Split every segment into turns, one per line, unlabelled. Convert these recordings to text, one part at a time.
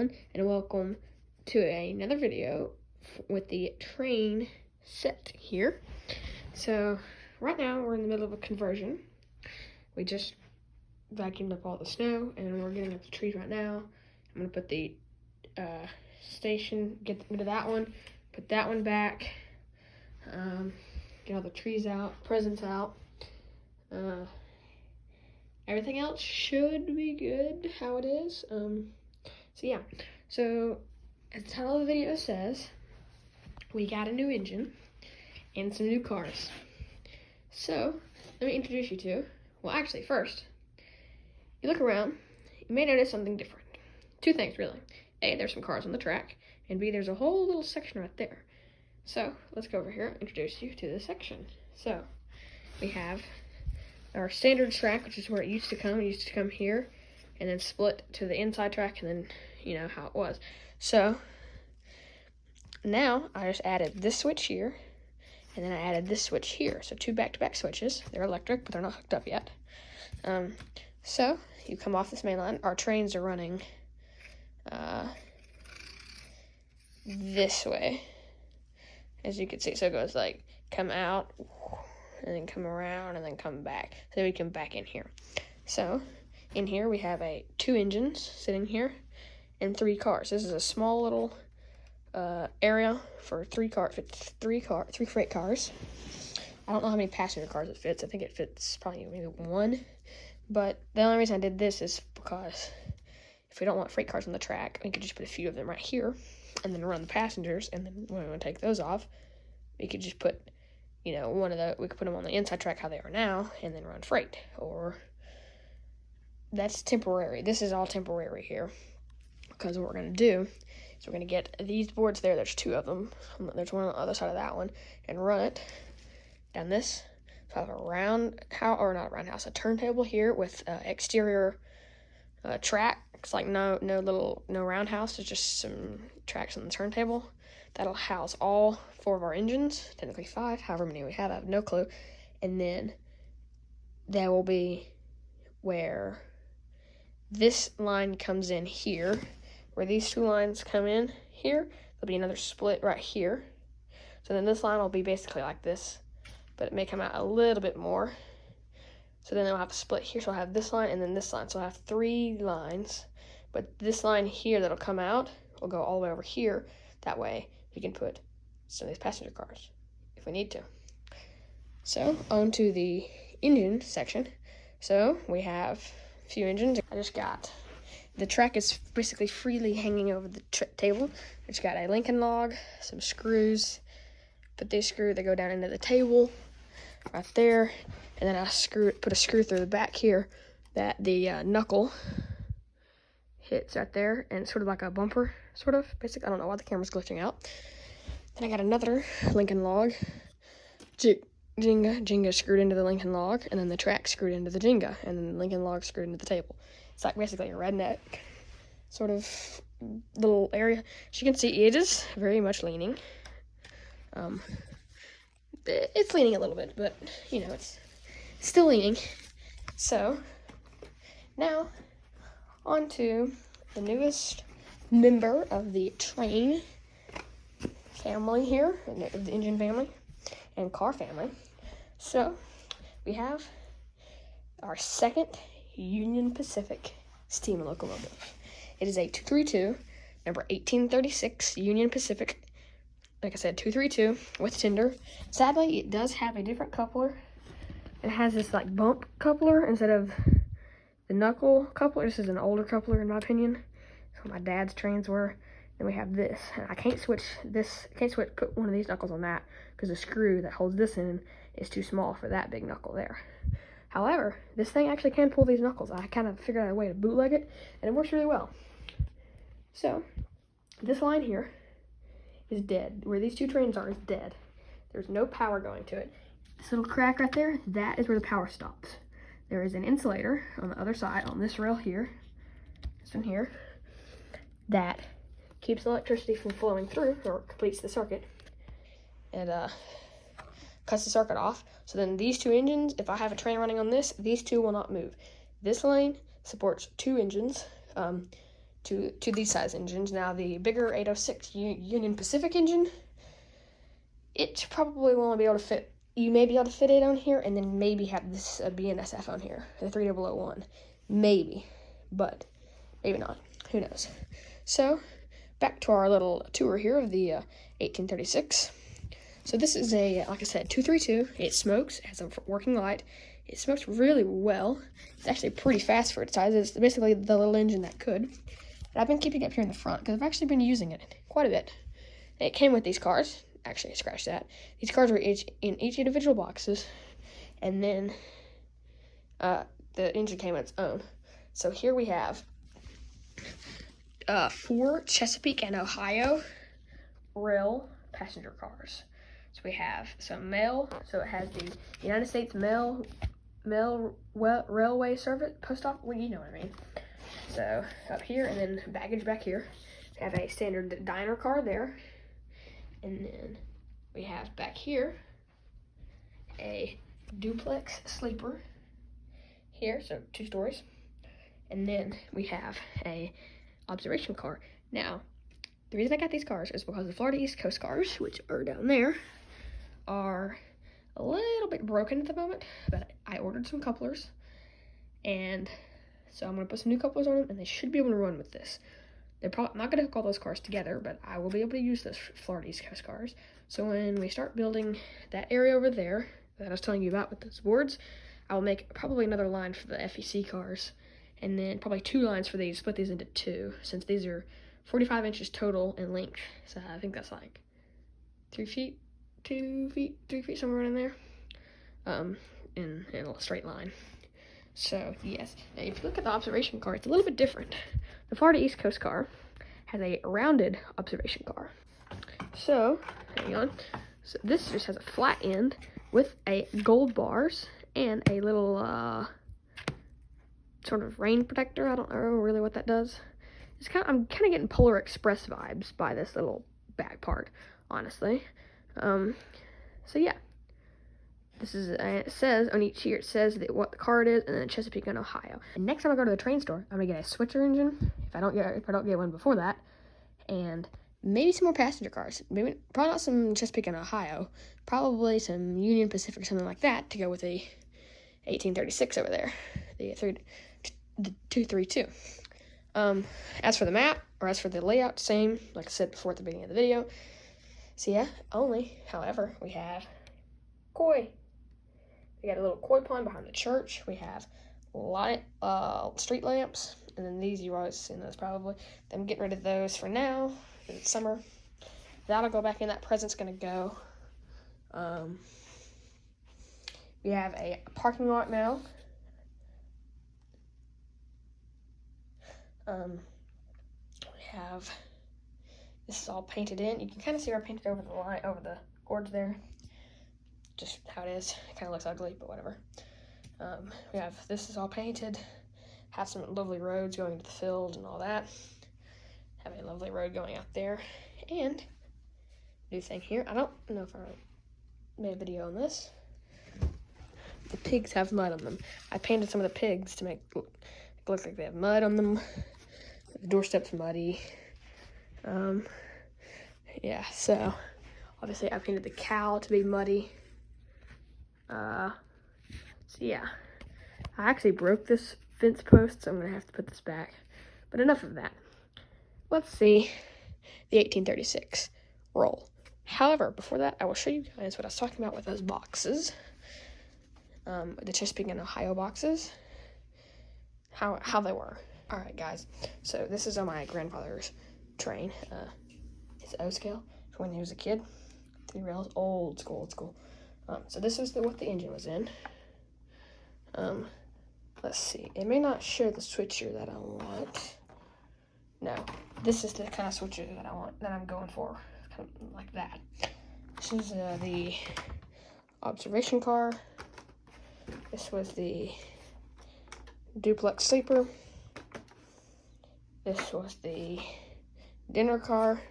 everyone, and welcome to another video with the train set here. So right now we're in the middle of a conversion. We just vacuumed up all the snow and we're getting up the trees right now. I'm gonna put the station, get rid of that one, put that one back, get all the trees out, presents out. Everything else should be good how it is. So as the title of the video says, we got a new engine and some new cars. So let me introduce you to, well actually first, you look around, you may notice something different. Two things really. A, there's some cars on the track, and B, there's a whole little section right there. So let's go over here and introduce you to this section. So we have our standard track, which is where it used to come. It used to come here and then split to the inside track, and then you know how it was. So now I just added this switch here, and then I added this switch here. So two back-to-back switches. They're electric, but they're not hooked up yet. So you come off this main line. Our trains are running this way, as you can see. So it goes like come out, and then come around, and then come back. So we can back in here. So in here we have two engines sitting here and 3 cars. This is a small little area for 3 freight cars. I don't know how many passenger cars it fits. I think it fits probably maybe 1. But the only reason I did this is because if we don't want freight cars on the track, we could just put a few of them right here and then run the passengers, and then when we want to take those off, we could just put, you know, we could put them on the inside track how they are now and then run freight. Or that's temporary. This is all temporary here, because what we're going to do is we're going to get these boards there. There's 2 of them. There's one on the other side of that one, and run it down this. So I have a turntable here with exterior track. It's like no roundhouse. It's just some tracks on the turntable. That'll house all 4 of our engines, technically 5, however many we have, I have no clue. And then that will be where this line comes in here, where these 2 lines come in here. There'll be another split right here. So then this line will be basically like this, but it may come out a little bit more. So then I'll have a split here, so I'll have this line and then this line. So I'll have 3 lines, but this line here that'll come out will go all the way over here. That way we can put some of these passenger cars if we need to. So on to the engine section. So we have a few engines. The track is basically freely hanging over the table. I just got a Lincoln log, some screws. Put these screws, they go down into the table right there. And then I put a screw through the back here that the knuckle hits right there, and it's sort of like a bumper, sort of. Basically, I don't know why the camera's glitching out. Then I got another Lincoln log, Jenga screwed into the Lincoln log, and then the track screwed into the Jenga, and then the Lincoln log screwed into the table. It's like basically a redneck sort of little area. As you can see, it is very much leaning. It's leaning a little bit, but you know, it's still leaning. So now on to the newest member of the train family here, of the engine family and car family. So we have our second Union Pacific steam locomotive. It is a 232, number 1836 Union Pacific. Like I said, 232 with tender. Sadly, it does have a different coupler. It has this like bump coupler instead of the knuckle coupler. This is an older coupler in my opinion. That's what my dad's trains were. Then we have this. And I can't put one of these knuckles on that because the screw that holds this in is too small for that big knuckle there. However, this thing actually can pull these knuckles. I kind of figured out a way to bootleg it, and it works really well. So this line here is dead. Where these 2 trains are is dead. There's no power going to it. This little crack right there, that is where the power stops. There is an insulator on the other side, on this rail here, this one here, that keeps the electricity from flowing through, or completes the circuit, and cuts the circuit off. So then these 2 engines, if I have a train running on this, these 2 will not move. This lane supports 2 engines. to these size engines. Now the bigger 806 Union Pacific engine, it probably won't be able to fit. You may be able to fit it on here, and then maybe have this BNSF on here, the 3001, maybe, but maybe not. Who knows? So back to our little tour here of the 1836. So this is a, like I said, 232. It smokes, it has a working light. It smokes really well. It's actually pretty fast for its size. It's basically the little engine that could. And I've been keeping it up here in the front because I've actually been using it quite a bit. And it came with these cars. Actually, I scratched that. These cars were in each individual boxes. And then the engine came on its own. So here we have 4 Chesapeake and Ohio rail passenger cars. So we have some mail. So it has the United States Mail Railway Service Post Office. Well, you know what I mean. So up here, and then baggage back here. We have a standard diner car there, and then we have back here a duplex sleeper here, so 2 stories, and then we have a observation car. Now, the reason I got these cars is because the Florida East Coast cars, which are down there, are a little bit broken at the moment, but I ordered some couplers, and so I'm going to put some new couplers on them, and they should be able to run with this. They're probably not going to hook all those cars together, but I will be able to use those Florida East Coast cars. So when we start building that area over there that I was telling you about with those boards, I will make probably another line for the FEC cars, and then probably 2 lines for these, split these into 2, since these are 45 inches total in length. So I think that's like 3 feet, 2 feet, 3 feet, somewhere in there, in a straight line. So, yes. Now, if you look at the observation car, it's a little bit different. The Florida East Coast car has a rounded observation car. So, hang on. So, this just has a flat end with a gold bars and a little, sort of rain protector. I don't know really what that does. I'm kind of getting Polar Express vibes by this little back part, honestly. So, yeah. This is, it says on each here, it says what the car it is, and then Chesapeake and Ohio. And next time I go to the train store, I'm gonna get a switcher engine if I don't get one before that, and maybe some more passenger cars. Maybe probably not some Chesapeake and Ohio, probably some Union Pacific or something like that to go with the 1836 over there, the 232. As for the map, or as for the layout, same like I said before at the beginning of the video. So yeah, however, we have koi. We got a little koi pond behind the church. We have street lamps, and then these, you've always seen those probably. I'm getting rid of those for now, because it's summer. That'll go back in, that present's gonna go. We have a parking lot now. We have, this is all painted in. You can kind of see where I painted over the line, over the boards there. Just how it is. It kind of looks ugly, but whatever. We have, this is all painted. Have some lovely roads going to the field and all that. Have a lovely road going out there. And, new thing here, I don't know if I made a video on this. The pigs have mud on them. I painted some of the pigs to make it look like they have mud on them. The doorstep's muddy. Yeah, so, obviously I painted the cow to be muddy. So yeah, I actually broke this fence post, so I'm gonna have to put this back. But enough of that. Let's see the 1836 roll. However, before that, I will show you guys what I was talking about with those boxes. The Chesapeake and Ohio boxes. How they were. Alright guys, so this is on my grandfather's train. It's O scale from when he was a kid. 3 rails, old school. So this is what the engine was in. Let's see. It may not show the switcher that I want. No, this is the kind of switcher that I want, that I'm going for. Kind of like that. This is the observation car. This was the duplex sleeper. This was the dinner car.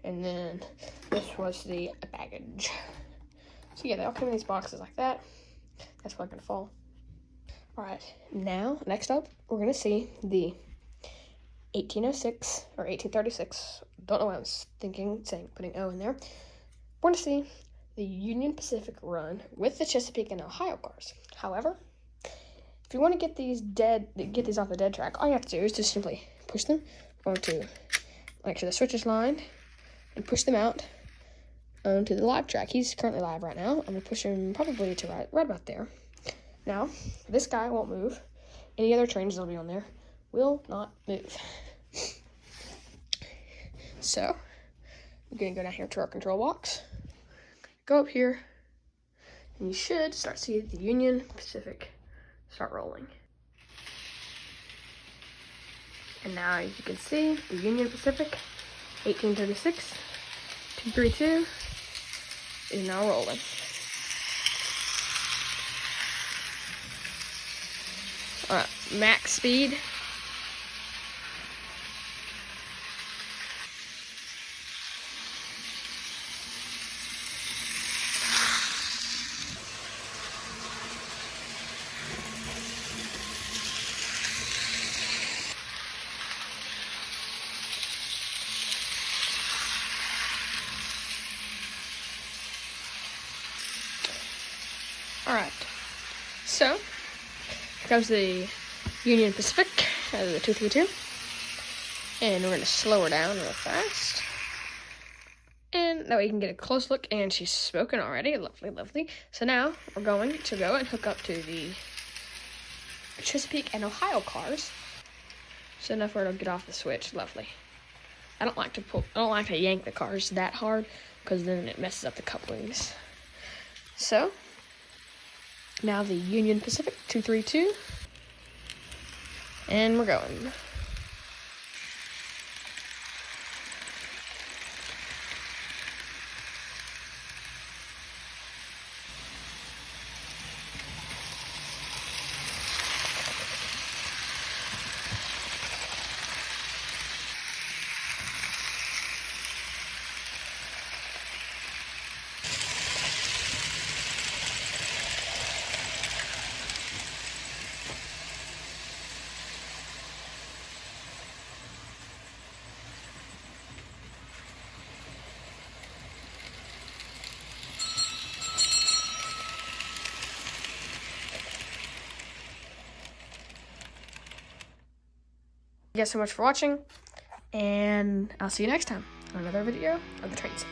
And then this was the baggage. So yeah, they all come in these boxes like that. That's probably gonna fall. Alright, now, next up, we're gonna see the 1806 or 1836. Don't know what I was putting O in there. We're going to see the Union Pacific run with the Chesapeake and Ohio cars. However, if you want to get these off the dead track, all you have to do is just simply push them onto, make sure the switch is lined, and push them out onto the live track. He's currently live right now. I'm going to push him probably to right about there. Now, this guy won't move. Any other trains that'll be on there will not move. So, we're going to go down here to our control box. Go up here, and you should start seeing the Union Pacific start rolling. And now, as you can see, the Union Pacific 1836 232 is now rolling. Alright, max speed. Alright, so here comes the Union Pacific, the 232, and we're going to slow her down real fast. And that way you can get a close look, and she's spoken already. Lovely, lovely. So now we're going to go and hook up to the Chesapeake and Ohio cars. So enough for her to get off the switch. Lovely. I don't like to yank the cars that hard, because then it messes up the couplings. So now the Union Pacific 232, and we're going. Thank you guys so much for watching, and I'll see you next time on another video of the trains.